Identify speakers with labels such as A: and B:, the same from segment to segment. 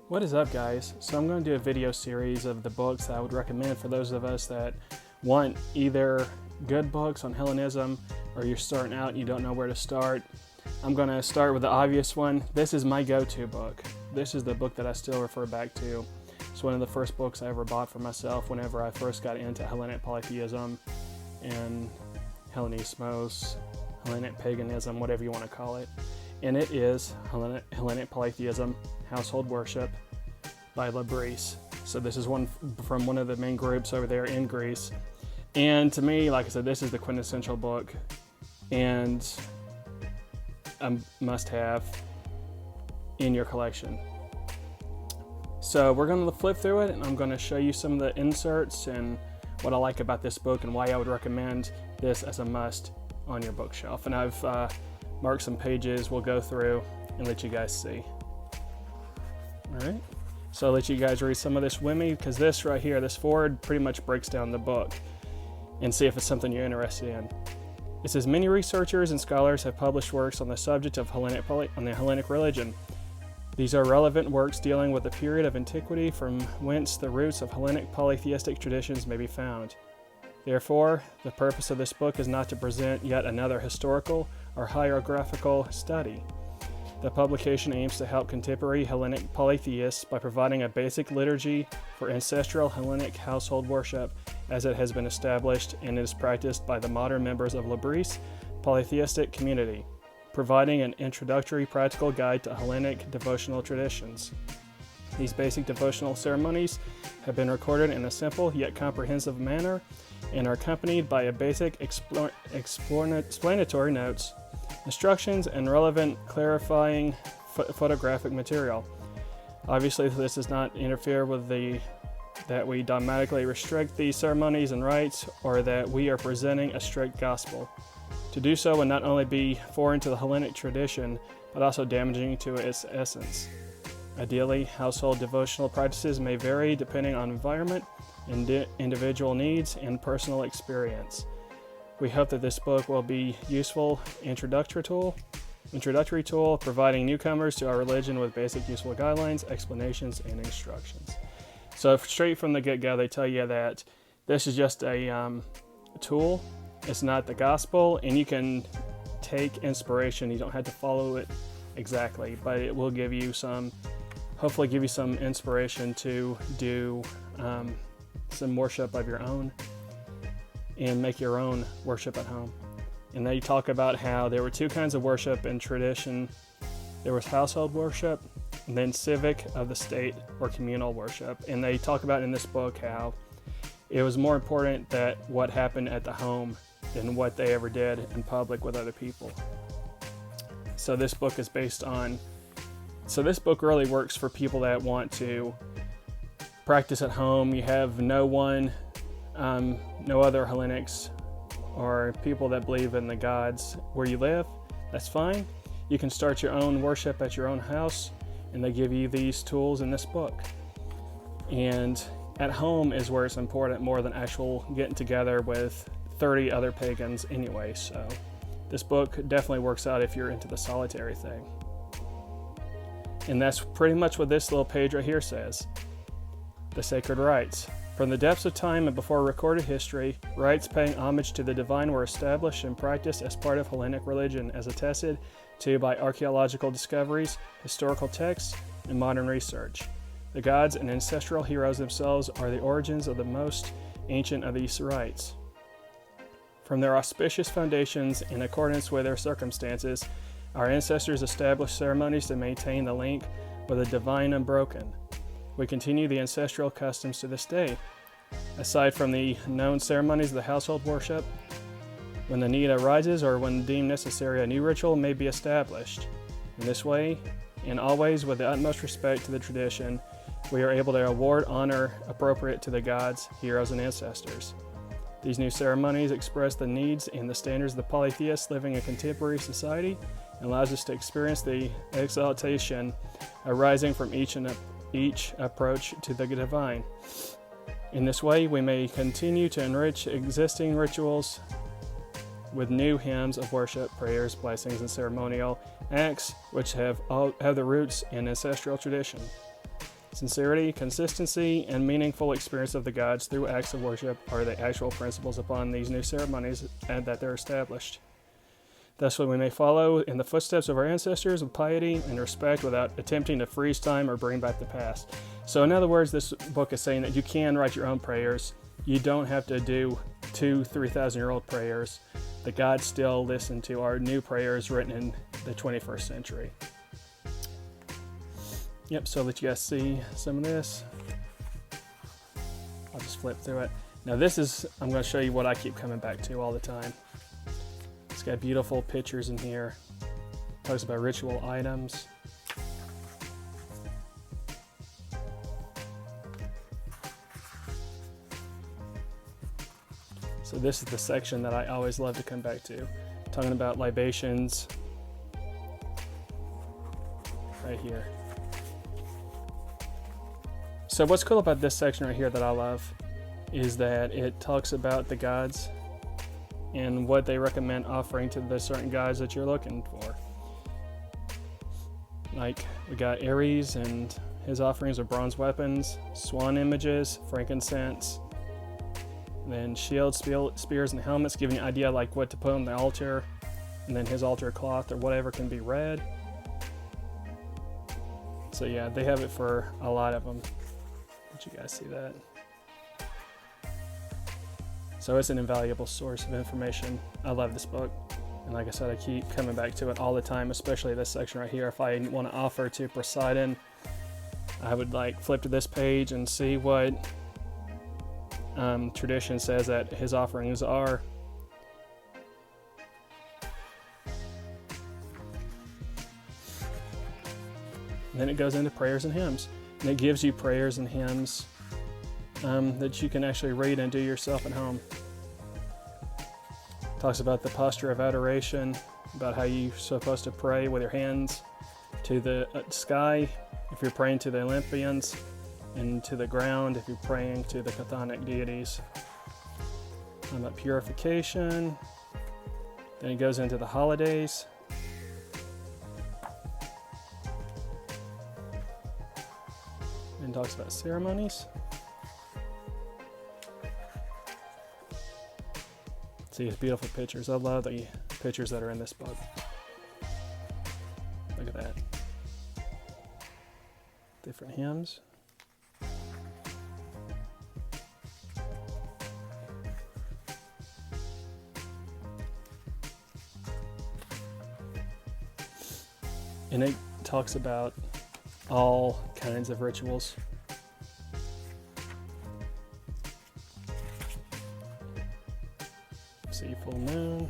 A: What is up, guys? So I'm going to do a video series of the books that I would recommend for those of us that want either good books on Hellenism or you're starting out and you don't know where to start. I'm going to start with the obvious one. This is my go-to book. This is the book that I still refer back to. It's one of the first books I ever bought for myself whenever I first got into Hellenic Polytheism and Hellenismos, Hellenic paganism, whatever you want to call it. And it is Hellenic Polytheism, Household Worship by Lebris. So this is one from one of the main groups over there in Greece. And to me, like I said, this is the quintessential book and a must-have in your collection. So we're going to flip through it, and I'm going to show you some of the inserts and what I like about this book and why I would recommend this as a must on your bookshelf. And I've marked some pages we'll go through and let you guys see. All right, so I'll let you guys read some of this with me, because this right here, this forward, pretty much breaks down the book and see if it's something you're interested in. It says, many researchers and scholars have published works on the subject of the Hellenic religion. These are relevant works dealing with the period of antiquity from whence the roots of Hellenic polytheistic traditions may be found. Therefore, the purpose of this book is not to present yet another historical or hagiographical study. The publication aims to help contemporary Hellenic polytheists by providing a basic liturgy for ancestral Hellenic household worship as it has been established and is practiced by the modern members of Lebris polytheistic community, providing an introductory practical guide to Hellenic devotional traditions. These basic devotional ceremonies have been recorded in a simple yet comprehensive manner and are accompanied by a basic explanatory notes, instructions, and relevant clarifying photographic material. Obviously, this does not interfere with that we dogmatically restrict these ceremonies and rites, or that we are presenting a strict gospel. To do so would not only be foreign to the Hellenic tradition, but also damaging to its essence. Ideally, household devotional practices may vary depending on environment, individual needs, and personal experience. We hope that this book will be useful introductory tool, providing newcomers to our religion with basic useful guidelines, explanations, and instructions. So straight from the get-go, they tell you that this is just a tool. It's not the gospel, and you can take inspiration. You don't have to follow it exactly, but it will give you hopefully give you some inspiration to do some worship of your own and make your own worship at home. And they talk about how there were two kinds of worship in tradition. There was household worship, and then civic of the state or communal worship. And they talk about in this book how it was more important that what happened at the home than what they ever did in public with other people. So this book really works for people that want to practice at home. You have no other Hellenics or people that believe in the gods where you live. That's fine. You can start your own worship at your own house, and they give you these tools in this book. And at home is where it's important more than actual getting together with 30 other pagans anyway. So this book definitely works out if you're into the solitary thing. And that's pretty much what this little page right here says. The sacred rites. From the depths of time and before recorded history, rites paying homage to the divine were established and practiced as part of Hellenic religion, as attested to by archaeological discoveries, historical texts, and modern research. The gods and ancestral heroes themselves are the origins of the most ancient of these rites. From their auspicious foundations, in accordance with their circumstances, our ancestors established ceremonies to maintain the link with the divine unbroken. We continue the ancestral customs to this day. Aside from the known ceremonies of the household worship, when the need arises or when deemed necessary, a new ritual may be established. In this way, and always with the utmost respect to the tradition, we are able to award honor appropriate to the gods, heroes, and ancestors. These new ceremonies express the needs and the standards of the polytheists living in contemporary society, and allows us to experience the exaltation arising from each approach to the divine. In this way, we may continue to enrich existing rituals with new hymns of worship, prayers, blessings, and ceremonial acts which have their roots in ancestral tradition. Sincerity, consistency, and meaningful experience of the gods through acts of worship are the actual principles upon these new ceremonies and that they're established. Thus, we may follow in the footsteps of our ancestors with piety and respect without attempting to freeze time or bring back the past. So in other words, this book is saying that you can write your own prayers. You don't have to do 2,000-3,000-year-old prayers. The gods still listen to our new prayers written in the 21st century. Yep, so I'll let you guys see some of this. I'll just flip through it. Now I'm going to show you what I keep coming back to all the time. It's got beautiful pictures in here. It talks about ritual items. So this is the section that I always love to come back to. Talking about libations. Right here. So what's cool about this section right here that I love is that it talks about the gods and what they recommend offering to the certain gods that you're looking for. Like we got Ares and his offerings of bronze weapons, swan images, frankincense, and then shields, spears, and helmets, giving you an idea like what to put on the altar, and then his altar cloth or whatever can be red. So yeah, they have it for a lot of them. Let you guys see that. So it's an invaluable source of information. I love this book. And like I said, I keep coming back to it all the time, especially this section right here. If I want to offer to Poseidon, I would like flip to this page and see what tradition says that his offerings are. And then it goes into prayers and hymns. And it gives you prayers and hymns that you can actually read and do yourself at home. It talks about the posture of adoration, about how you're supposed to pray with your hands to the sky if you're praying to the Olympians, and to the ground if you're praying to the chthonic deities. About purification. Then it goes into the holidays. And talks about ceremonies. See these beautiful pictures. I love the pictures that are in this book. Look at that. Different hymns. And it talks about all kinds of rituals. See, full moon.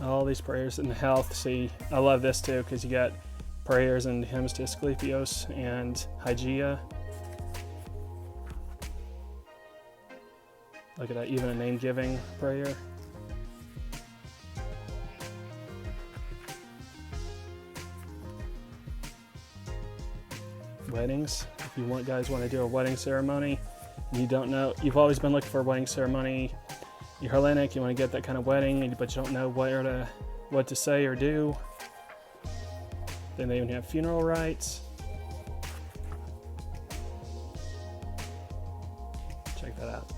A: All these prayers and health. See, I love this too because you got prayers and hymns to Asclepios and Hygeia. Look at that, even a name-giving prayer. Weddings. If you guys want to do a wedding ceremony, and you don't know, you've always been looking for a wedding ceremony. You're Hellenic, you want to get that kind of wedding, but you don't know what to say or do. Then they even have funeral rites. Check that out.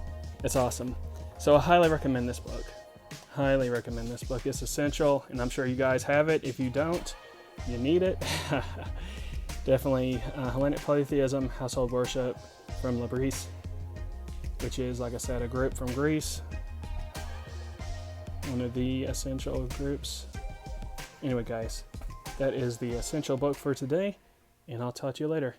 A: It's awesome. So I highly recommend this book. Highly recommend this book. It's essential, and I'm sure you guys have it. If you don't, you need it. Definitely Hellenic Polytheism, Household Worship from Libris, which is, like I said, a group from Greece. One of the essential groups. Anyway, guys, that is the essential book for today, and I'll talk to you later.